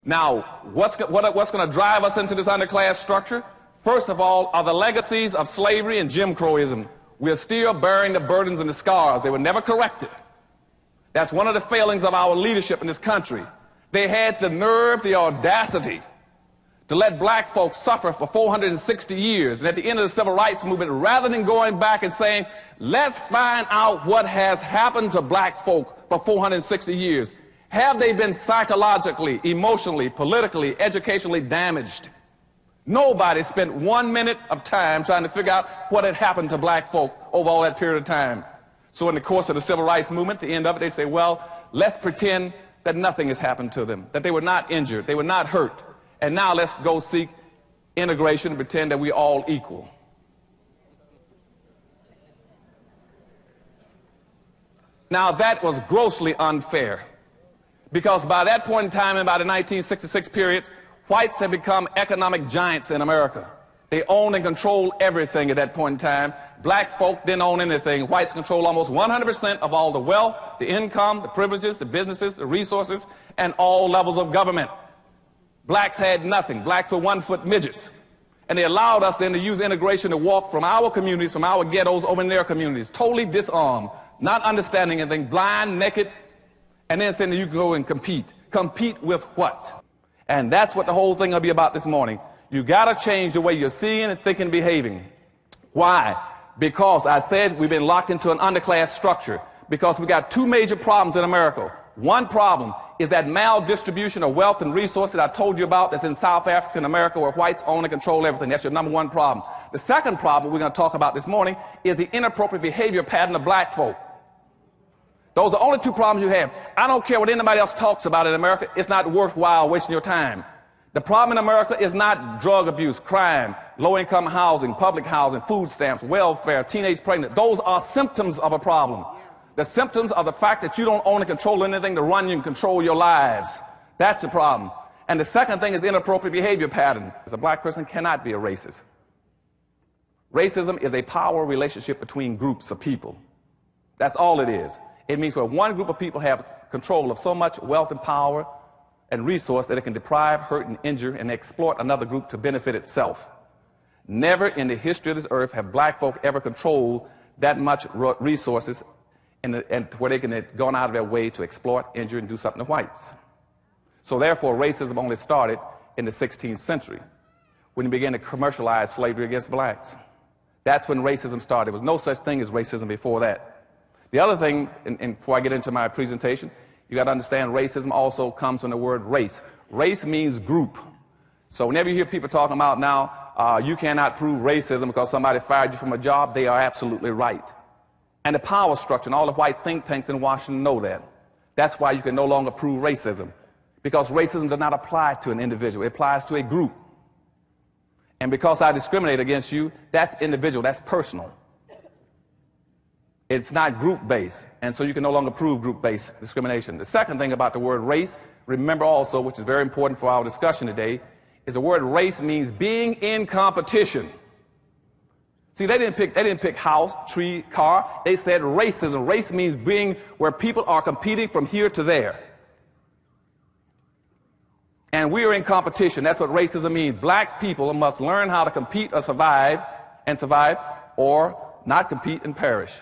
Now, what's going to drive us into this underclass structure? First of all, are the legacies of slavery and Jim Crowism. We're still bearing the burdens and the scars. They were never corrected. That's one of the failings of our leadership in this country. They had the nerve, the audacity to let black folks suffer for 460 years. And at the end of the civil rights movement, rather than going back and saying, let's find out what has happened to black folk for 460 years. Have they been psychologically, emotionally, politically, educationally damaged? Nobody spent 1 minute of time trying to figure out what had happened to black folk over all that period of time. So in the course of the civil rights movement, at the end of it, they say, well, let's pretend that nothing has happened to them, that they were not injured, they were not hurt. And now let's go seek integration and pretend that we're all equal. Now that was grossly unfair, because by that point in time, and by the 1966 period, whites had become economic giants in America. They owned and controlled everything at that point in time. Black folk didn't own anything. Whites controlled almost 100% of all the wealth, the income, the privileges, the businesses, the resources, and all levels of government. Blacks had nothing. Blacks were 1-foot midgets. And they allowed us then to use integration to walk from our communities, from our ghettos, over in their communities, totally disarmed, not understanding anything, blind, naked, and then saying that you can go and compete. Compete with what? And that's what the whole thing will be about this morning. You got to change the way you're seeing and thinking and behaving. Why? Because I said we've been locked into an underclass structure, because we got two major problems in America. One problem is that maldistribution of wealth and resources I told you about that's in South Africa and America, where whites own and control everything. That's your number one problem. The second problem we're going to talk about this morning is the inappropriate behavior pattern of black folk. Those are the only two problems you have. I don't care what anybody else talks about in America. It's not worthwhile wasting your time. The problem in America is not drug abuse, crime, low-income housing, public housing, food stamps, welfare, teenage pregnancy. Those are symptoms of a problem. The symptoms are the fact that you don't own and control anything to run you and control your lives. That's the problem. And the second thing is the inappropriate behavior pattern. A black person cannot be a racist. Racism is a power relationship between groups of people. That's all it is. It means where one group of people have control of so much wealth and power and resource that it can deprive, hurt, and injure and exploit another group to benefit itself. Never in the history of this earth have black folk ever controlled that much resources and where they can have gone out of their way to exploit, injure, and do something to whites. So therefore, racism only started in the 16th century, when they began to commercialize slavery against blacks. That's when racism started. There was no such thing as racism before that. The other thing, and before I get into my presentation, you got to understand racism also comes from the word race. Race means group. So whenever you hear people talking about now, you cannot prove racism because somebody fired you from a job, they are absolutely right. And the power structure and all the white think tanks in Washington know that. That's why you can no longer prove racism, because racism does not apply to an individual. It applies to a group. And because I discriminate against you, that's individual, that's personal. It's not group-based, and so you can no longer prove group-based discrimination. The second thing about the word race, remember also, which is very important for our discussion today, is the word race means being in competition. See, they didn't pick house, tree, car. They said racism. Race means being where people are competing from here to there. And we are in competition. That's what racism means. Black people must learn how to compete or survive, or not compete and perish.